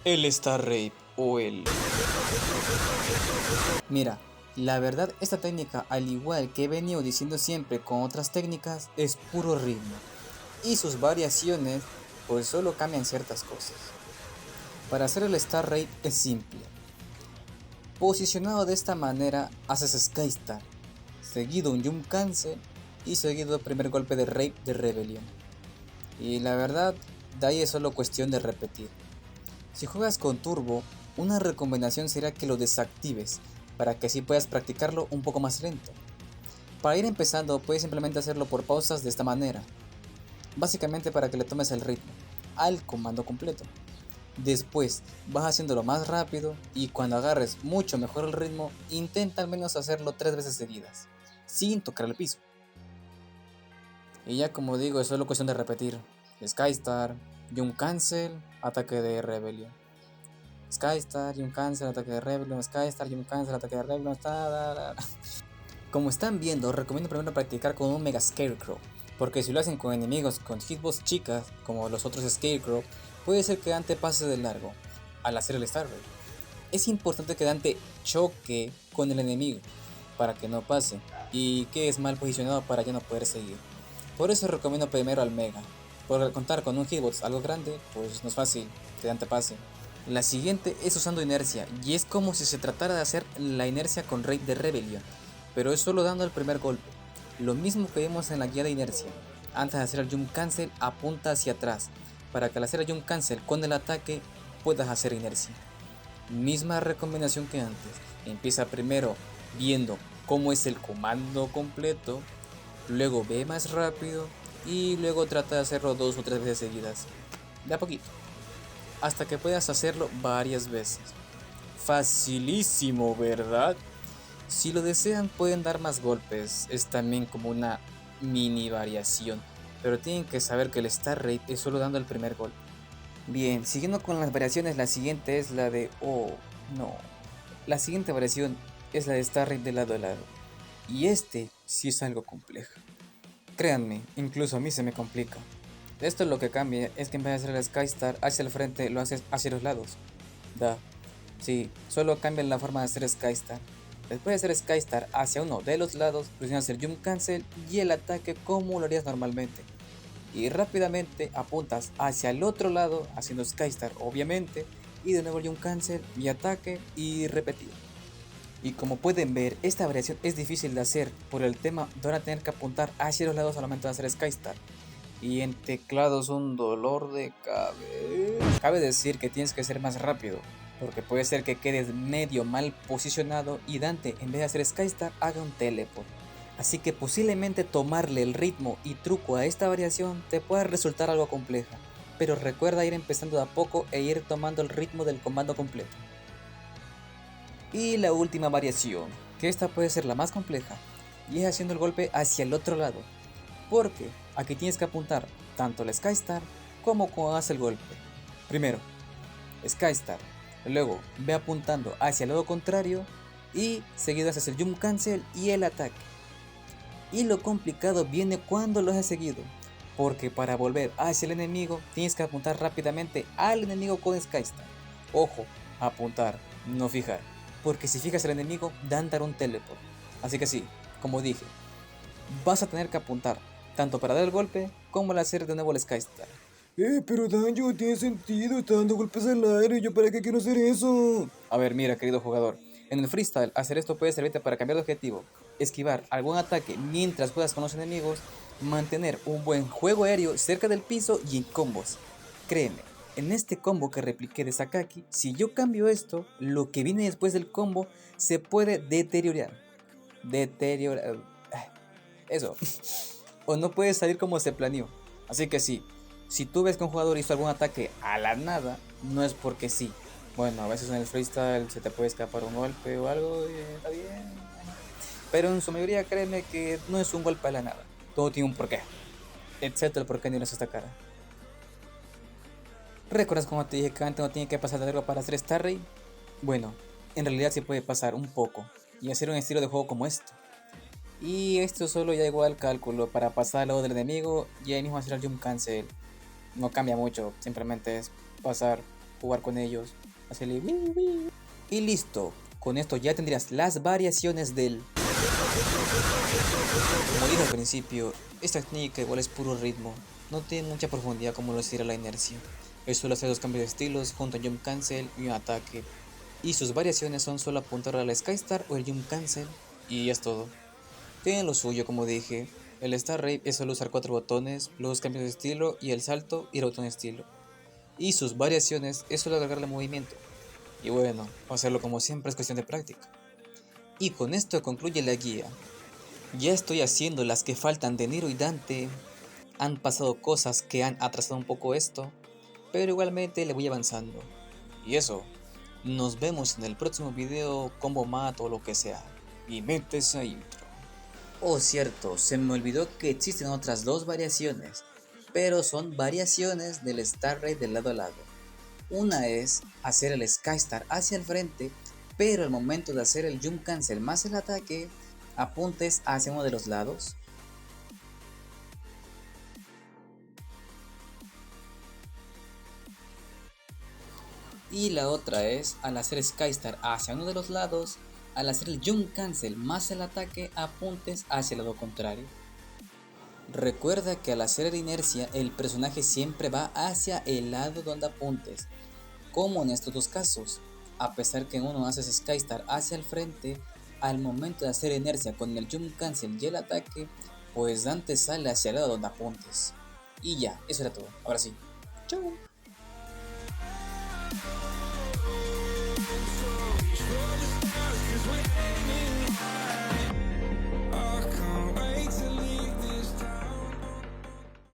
El Star Rape o el... Mira, la verdad esta técnica, al igual que he venido diciendo siempre con otras técnicas, es puro ritmo. Y sus variaciones pues solo cambian ciertas cosas. Para hacer el Star Rape es simple. Posicionado de esta manera haces Skystar, seguido un Jump Cancel y seguido el primer golpe de Rape de Rebellion. Y la verdad, de ahí es solo cuestión de repetir. Si juegas con Turbo, una recomendación sería que lo desactives para que así puedas practicarlo un poco más lento. Para ir empezando puedes simplemente hacerlo por pausas de esta manera, básicamente para que le tomes el ritmo al comando completo. Después vas haciéndolo más rápido y cuando agarres mucho mejor el ritmo, intenta al menos hacerlo 3 veces seguidas, sin tocar el piso. Y ya como digo, es solo cuestión de repetir. Skystar, Jump Cancel, ataque de Rebellion. Skystar, Jump Cancel, ataque de Rebellion, Skystar, Jump Cancel, ataque de Rebellion, Como están viendo, recomiendo primero practicar con un Mega Scarecrow, porque si lo hacen con enemigos con hitbox chicas, como los otros Scarecrow, puede ser que Dante pase de largo al hacer el Star Raid. Es importante que Dante choque con el enemigo para que no pase y que es mal posicionado para ya no poder seguir. Por eso recomiendo primero al Mega. Por contar con un hitbox algo grande, pues no es fácil que Dante pase. La siguiente es usando inercia, y es como si se tratara de hacer la inercia con Raid de Rebellion, pero es solo dando el primer golpe. Lo mismo que vemos en la guía de inercia. Antes de hacer el Jump Cancel, apunta hacia atrás, para que al hacer el Jump Cancel con el ataque puedas hacer inercia. Misma recomendación que antes, empieza primero viendo cómo es el comando completo, luego ve más rápido y luego trata de hacerlo 2 o 3 veces seguidas, de a poquito, hasta que puedas hacerlo varias veces. Facilísimo, ¿verdad? Si lo desean pueden dar más golpes, es también como una mini variación, pero tienen que saber que el Star Raid es solo dando el primer golpe. Bien, siguiendo con las variaciones, la siguiente es la de... Oh, no. La siguiente variación es la de Star Raid de lado a lado. Y este sí es algo complejo. Créanme, incluso a mí se me complica. Esto lo que cambia es que en vez de hacer el Skystar hacia el frente lo haces hacia los lados. Da. Sí, solo cambian la forma de hacer Skystar. Después de hacer Skystar hacia uno de los lados, presionas el Jump Cancel y el ataque como lo harías normalmente. Y rápidamente apuntas hacia el otro lado, haciendo Skystar obviamente, y de nuevo Jump Cancel y ataque y repetir. Y como pueden ver, esta variación es difícil de hacer por el tema de ahora tener que apuntar hacia los lados al momento de hacer Skystar. Y en teclados un dolor de cabeza. Cabe decir que tienes que ser más rápido, porque puede ser que quedes medio mal posicionado y Dante en vez de hacer Skystar haga un teleport. Así que posiblemente tomarle el ritmo y truco a esta variación te pueda resultar algo compleja, pero recuerda ir empezando de a poco e ir tomando el ritmo del comando completo. Y la última variación, que esta puede ser la más compleja, y es haciendo el golpe hacia el otro lado, porque aquí tienes que apuntar tanto el Skystar como cuando hace el golpe. Primero, Skystar, luego ve apuntando hacia el lado contrario y seguido haces el Jump Cancel y el ataque. Y lo complicado viene cuando lo has seguido, porque para volver hacia el enemigo tienes que apuntar rápidamente al enemigo con Skystar. Ojo, apuntar, no fijar, porque si fijas al enemigo dan dar un teleport. Así que sí, como dije, vas a tener que apuntar tanto para dar el golpe como al hacer de nuevo el Skystar. Pero Danjo, tiene sentido, está dando golpes al aire, ¿yo para qué quiero hacer eso? A ver, mira, querido jugador, en el freestyle hacer esto puede servirte para cambiar de objetivo, esquivar algún ataque mientras juegas con los enemigos, mantener un buen juego aéreo cerca del piso y en combos. Créeme, en este combo que repliqué de Sakaki, si yo cambio esto, lo que viene después del combo se puede deteriorar. Eso. O no puede salir como se planeó. Así que sí, si tú ves que un jugador hizo algún ataque a la nada, no es porque sí. Bueno, a veces en el freestyle se te puede escapar un golpe o algo y está bien. Pero en su mayoría créeme que no es un golpe a la nada. Todo tiene un porqué. Excepto el porqué ni los esta cara. ¿Recuerdas como te dije que antes no tiene que pasar de algo para hacer Star Raid? Bueno, en realidad sí puede pasar un poco y hacer un estilo de juego como esto. Y esto solo ya igual al cálculo para pasar al lado del enemigo y ahí mismo hacer el Jump Cancel. No cambia mucho, simplemente es pasar jugar con ellos, hacerle wii wii. Y listo, con esto ya tendrías las variaciones del... Como dije al principio, esta técnica igual es puro ritmo, no tiene mucha profundidad como lo sería la inercia. Es solo hacer 2 cambios de estilos junto a Jump Cancel y un ataque. Y sus variaciones son solo apuntar a la Skystar o el Jump Cancel y es todo. Tienen lo suyo como dije, el Star Rape es solo usar 4 botones, los 2 cambios de estilo y el salto y el botón de estilo. Y sus variaciones es solo agregarle movimiento. Y bueno, hacerlo como siempre es cuestión de práctica. Y con esto concluye la guía. Ya estoy haciendo las que faltan de Nero y Dante. Han pasado cosas que han atrasado un poco esto, pero igualmente le voy avanzando. Y eso, nos vemos en el próximo video, combo mat o lo que sea. Y mete esa intro. Oh cierto, se me olvidó que existen otras 2 variaciones, pero son variaciones del Star Raid de lado a lado. Una es hacer el Skystar hacia el frente, pero al momento de hacer el Jump Cancel más el ataque, apuntes hacia uno de los lados. Y la otra es, al hacer Skystar hacia uno de los lados, al hacer el Jump Cancel más el ataque, apuntes hacia el lado contrario. Recuerda que al hacer la inercia, el personaje siempre va hacia el lado donde apuntes, como en estos 2 casos. A pesar que en uno haces Skystar hacia el frente, al momento de hacer inercia con el Jump Cancel y el ataque, pues Dante sale hacia el lado donde apuntes. Y ya, eso era todo. Ahora sí. Chau.